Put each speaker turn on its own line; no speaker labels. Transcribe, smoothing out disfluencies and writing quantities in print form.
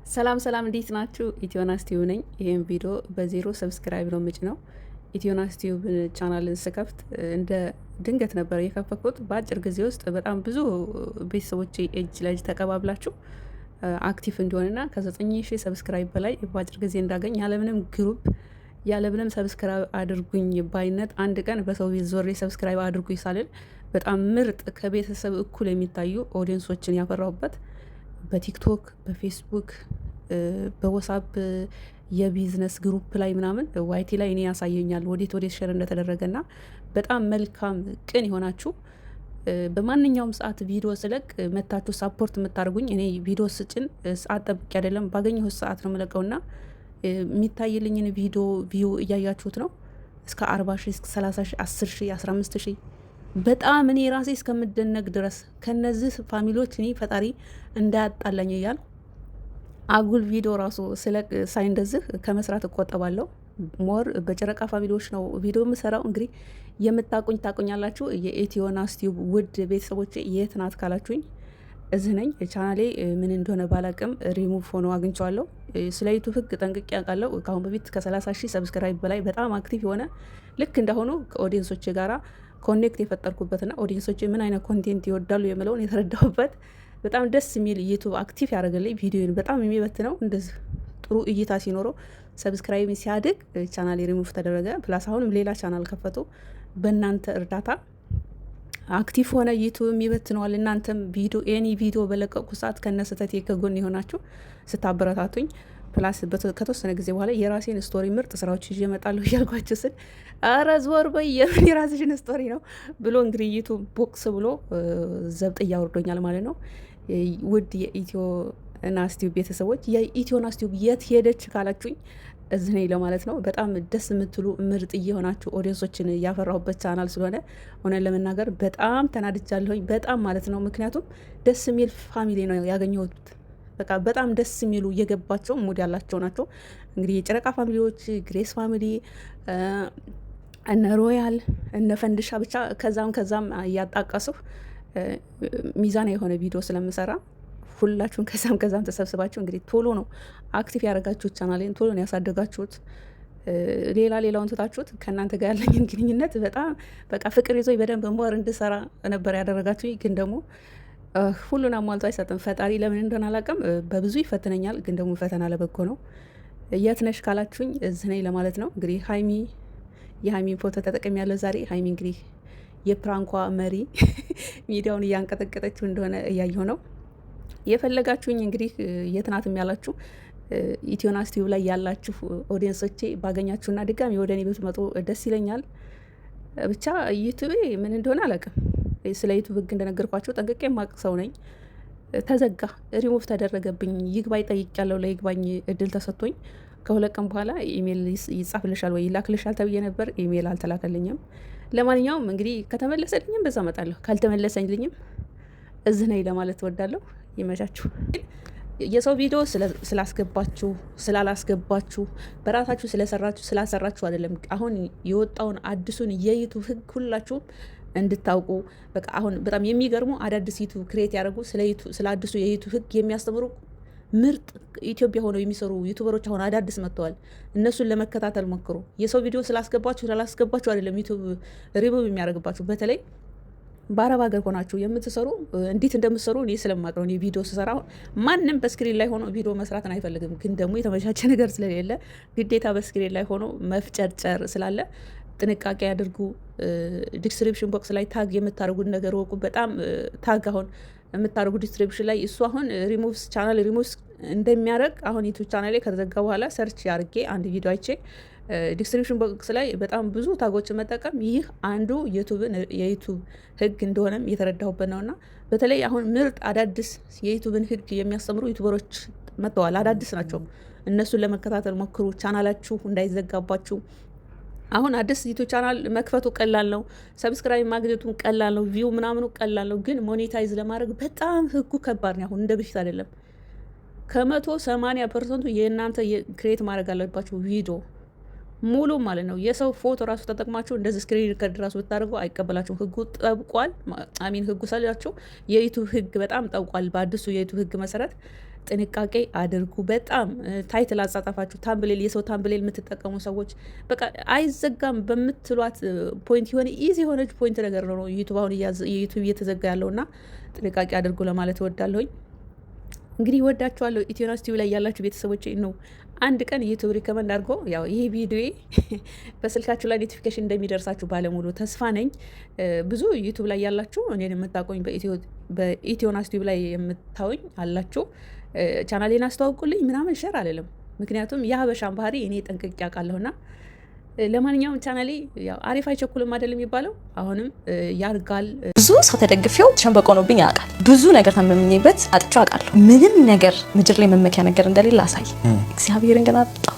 ሰላም ሰላም፣ እንዴት ናችሁ? ኢትዮናስ ቲዩብ ነኝ። ይህም ቪዲዮ በዜሮ ሰብስክራይብ ነው ምጭ ነው። ኢትዮናስ ቲዩብ ቻናልን ስከፍት እንደ ድንገት ነበር የከፈትኩት። በአጭር ጊዜ ውስጥ በጣም ብዙ ቤተሰቦች እጅ ለእጅ ተቀባብላችሁ አክቲቭ እንዲሆንና ከ9000 ሰብስክራይብ በላይ በአጭር ጊዜ እንዳገኝ ያለምንም ግሩፕ ያለምንም ሰብስክራይብ አድርጉኝ ባይነት አንድ ቀን በሰው ቤት ዞሬ ሰብስክራይብ አድርጉኝ ሳልል በጣም ምርጥ ከቤተሰብ እኩል የሚታዩ ኦዲየንሶችን ያፈራሁበት በቲክቶክ በፌስቡክ በወሳብ የቢዝነስ ግሩፕ ላይ ምናምን ዋይቲ ላይ እኔ ያሳየኛል ወዴት ሸር እንደተደረገና በጣም መልካም ቅን የሆናችሁ በማንኛውም ሰዓት ቪዲዮ ስለቅ መታችሁ ሳፖርት የምታደርጉኝ። እኔ ቪዲዮ ስጭን ሰዓት ጠብቄ አይደለም ባገኘሁት ሰዓት ነው የምለቀውና የሚታይልኝን ቪዲዮ ቪው እያያችሁት ነው። እስከ 40 ሺህ እስከ 30 ሺህ 10 ሺህ 15 ሺህ በጣም እኔ ራሴ እስከምደነቅ ድረስ ከነዚህ ፋሚሊዎች እኔ ፈጣሪ እንዳያጣላኝ እያል አጉል ቪዲዮ ራሱ ስለቅ ሳይ እንደዚህ ከመስራት እቆጠባለሁ። ሞር በጨረቃ ፋሚሊዎች ነው ቪዲዮ የምሰራው። እንግዲህ የምታቁኝ ታቁኛላችሁ። የኢትዮናስ ቲዩብ ውድ ቤተሰቦች የት ናት ካላችሁኝ እዚህ ነኝ። ቻናሌ ምን እንደሆነ ባላቅም ሪሙቭ ሆኖ አግኝቼዋለሁ። ስለ ዩቱብ ህግ ጠንቅቄ ያውቃለሁ። ከአሁን በፊት ከ30 ሺህ ሰብስክራይብ በላይ በጣም አክቲቭ የሆነ ልክ እንደሆኑ ከኦዲየንሶች ጋራ ኮኔክት የፈጠርኩበትና ኦዲየንሶች ምን አይነት ኮንቴንት ይወዳሉ የምለውን የተረዳሁበት በጣም ደስ የሚል ዩቱብ አክቲቭ ያደረገልኝ ቪዲዮን በጣም የሚበት ነው። እንደዚህ ጥሩ እይታ ሲኖረው ሰብስክራይብ ሲያድግ ቻናል ሪሙቭ ተደረገ። ፕላስ አሁንም ሌላ ቻናል ከፈቱ። በእናንተ እርዳታ አክቲቭ ሆነ ዩቱብ የሚበትነዋል። እናንተም ቪዲዮ ኤኒ ቪዲዮ በለቀቁ ሰዓት ከነስተት ከጎን የሆናችሁ ስታበረታቱኝ ፕላስ ከተወሰነ ጊዜ በኋላ የራሴን ስቶሪ ምርጥ ስራዎች ይዤ እመጣለሁ እያልኳችሁ ስል አረ ዞር በይ የምን የራስሽን ስቶሪ ነው ብሎ እንግዲህ ዩቱብ ቦክስ ብሎ ዘብጥ እያወርዶኛል ማለት ነው። ውድ የኢትዮ ናስቲዩብ ቤተሰቦች የኢትዮ ናስቲዩብ የት ሄደች ካላችሁኝ እዚህ ነኝ ለማለት ነው። በጣም ደስ የምትሉ ምርጥ እየሆናችሁ ኦዲየንሶችን ያፈራሁበት ቻናል ስለሆነ ሆነን ለመናገር በጣም ተናድጃለሁኝ። በጣም ማለት ነው። ምክንያቱም ደስ የሚል ፋሚሊ ነው ያገኘሁት። በቃ በጣም ደስ የሚሉ እየገባቸው ሙድ ያላቸው ናቸው። እንግዲህ የጨረቃ ፋሚሊዎች ግሬስ ፋሚሊ እነ ሮያል እነ ፈንድሻ ብቻ ከዛም እያጣቀስሁ ሚዛና የሆነ ቪዲዮ ስለምሰራ ሁላችሁን ከዛም ተሰብስባችሁ እንግዲህ ቶሎ ነው አክቲቭ ያደረጋችሁት ቻናሌን ቶሎ ነው ያሳደጋችሁት። ሌላውን ትታችሁት ከእናንተ ጋር ያለኝን ግንኙነት በጣም በቃ ፍቅር ይዞኝ በደንብ ሞር እንድሰራ ነበር ያደረጋችሁ። ግን ደግሞ ሁሉን አሟልቶ አይሰጥም ፈጣሪ። ለምን እንደሆነ አላውቅም። በብዙ ይፈትነኛል። ግን ደግሞ ፈተና ለበጎ ነው። የት ነሽ ካላችሁኝ እዚህ ነኝ ለማለት ነው። እንግዲህ የሀይሚ ፎቶ ተጠቅም ያለው ዛሬ ሀይሚ እንግዲህ የፕራንኳ መሪ ሚዲያውን እያንቀጠቀጠችው እንደሆነ እያየሁ ነው። የፈለጋችሁኝ እንግዲህ የት ናትም ያላችሁ ኢትዮናስ ቲዩብ ላይ ያላችሁ ኦዲየንሶቼ ባገኛችሁና ድጋሚ ወደ እኔ ብትመጡ ደስ ይለኛል። ብቻ ዩቱቤ ምን እንደሆነ አላውቅም። ስለ ዩቱብ ህግ እንደነገርኳቸው ጠንቅቄ የማውቅ ሰው ነኝ። ተዘጋ፣ ሪሙቭ ተደረገብኝ። ይግባኝ ጠይቄያለሁ። ለይግባኝ እድል ተሰጥቶኝ ከሁለት ቀን በኋላ ኢሜል ይጻፍልሻል ወይ ይላክልሻል ተብዬ ነበር። ኢሜል አልተላከልኝም። ለማንኛውም እንግዲህ ከተመለሰልኝም በዛ እመጣለሁ፣ ካልተመለሰልኝም እዚህ ነኝ ለማለት እወዳለሁ። ይመቻችሁ። የሰው ቪዲዮ ስላስገባችሁ ስላላስገባችሁ በራሳችሁ ስለሰራችሁ ስላሰራችሁ አይደለም። አሁን የወጣውን አዲሱን የዩቱብ ህግ ሁላችሁም እንድታውቁ በቃ አሁን በጣም የሚገርሙ አዳዲስ ዩቱብ ክሬት ያደረጉ ስለ አዲሱ የዩቱብ ህግ የሚያስተምሩ ምርጥ ኢትዮጵያ ሆነው የሚሰሩ ዩቱበሮች አሁን አዳዲስ መጥተዋል። እነሱን ለመከታተል ሞክሩ። የሰው ቪዲዮ ስላስገባችሁ ስላላስገባችሁ አይደለም ዩቱብ ሪሙቭ የሚያደርግባችሁ። በተለይ በአረብ ሀገር ሆናችሁ የምትሰሩ እንዴት እንደምትሰሩ እኔ ስለማውቅ ነው። እኔ ቪዲዮ ስሰራ ማንም በስክሪን ላይ ሆኖ ቪዲዮ መስራትን አይፈልግም። ግን ደግሞ የተመቻቸ ነገር ስለሌለ ግዴታ በስክሪን ላይ ሆኖ መፍጨርጨር ስላለ ጥንቃቄ ያድርጉ። ዲስክሪፕሽን ቦክስ ላይ ታግ የምታደርጉት ነገር ወቁ። በጣም ታግ አሁን የምታደርጉ ዲስክሪፕሽን ላይ እሱ አሁን ሪሙቭስ ቻናል ሪሙቭስ እንደሚያደርግ አሁን ዩቱብ ቻናል ላይ ከተዘጋ በኋላ ሰርች አድርጌ አንድ ቪዲዮ አይቼ ዲስክሪፕሽን ቦክስ ላይ በጣም ብዙ ታጎችን መጠቀም ይህ አንዱ የዩቱብ ህግ እንደሆነም እየተረዳሁበት ነውና በተለይ አሁን ምርጥ አዳዲስ የዩቱብን ህግ የሚያስተምሩ ዩቱበሮች መጥተዋል። አዳዲስ ናቸው። እነሱን ለመከታተል ሞክሩ። ቻናላችሁ እንዳይዘጋባችሁ። አሁን አዲስ ዩቱብ ቻናል መክፈቱ ቀላል ነው። ሰብስክራይብ ማግኘቱን ቀላል ነው። ቪው ምናምኑ ቀላል ነው። ግን ሞኔታይዝ ለማድረግ በጣም ህጉ ከባድ ነው። አሁን እንደ በፊት አይደለም። 180% የእናንተ ክሬት ማድረግ አለባችሁ ቪዲዮ ሙሉ ማለት ነው። የሰው ፎቶ ራሱ ተጠቅማችሁ እንደዚህ ስክሪን ሪከርድ ራሱ ብታደርጉ አይቀበላችሁም። ህጉ ጠብቋል። ህጉ ሳላችሁ የዩቱብ ህግ በጣም ጠብቋል። በአዲሱ የዩቱብ ህግ መሰረት ጥንቃቄ አድርጉ። በጣም ታይትል አጻጻፋችሁ ታምብሌል፣ የሰው ታምብሌል የምትጠቀሙ ሰዎች በቃ አይዘጋም በምትሏት ፖይንት የሆነ ኢዚ የሆነች ፖይንት ነገር ነው ዩቱብ አሁን ዩቱብ እየተዘጋ ያለውና ጥንቃቄ አድርጉ ለማለት እወዳለሁኝ። እንግዲህ ወዳችኋለሁ። ኢትዮናስ ቲቪ ላይ ያላችሁ ቤተሰቦች ነው አንድ ቀን ዩቱብ ሪከመንድ አድርጎ ያው ይሄ ቪዲዮ በስልካችሁ ላይ ኖቲፊኬሽን እንደሚደርሳችሁ ባለሙሉ ተስፋ ነኝ። ብዙ ዩቱብ ላይ ያላችሁ እኔን የምታቆኝ በኢትዮናስ ቲቪ ላይ የምታውኝ አላችሁ። ቻናሌን አስተዋውቁልኝ ምናምን ሸር አልልም፣ ምክንያቱም የሀበሻን ባህሪ እኔ ጠንቅቄ አውቃለሁና። ለማንኛውም ቻናሌ ያው አሪፍ አይቸኩልም አይደል የሚባለው፣ አሁንም ያርጋል።
ብዙ ሰው ተደግፌው ሸንበቆ ነውብኝ ያውቃል። ብዙ ነገር ተመምኜበት አጥቼው አውቃለሁ። ምንም ነገር ምድር ላይ መመኪያ ነገር እንደሌለ አሳይ። እግዚአብሔርን ግን አጣሁ።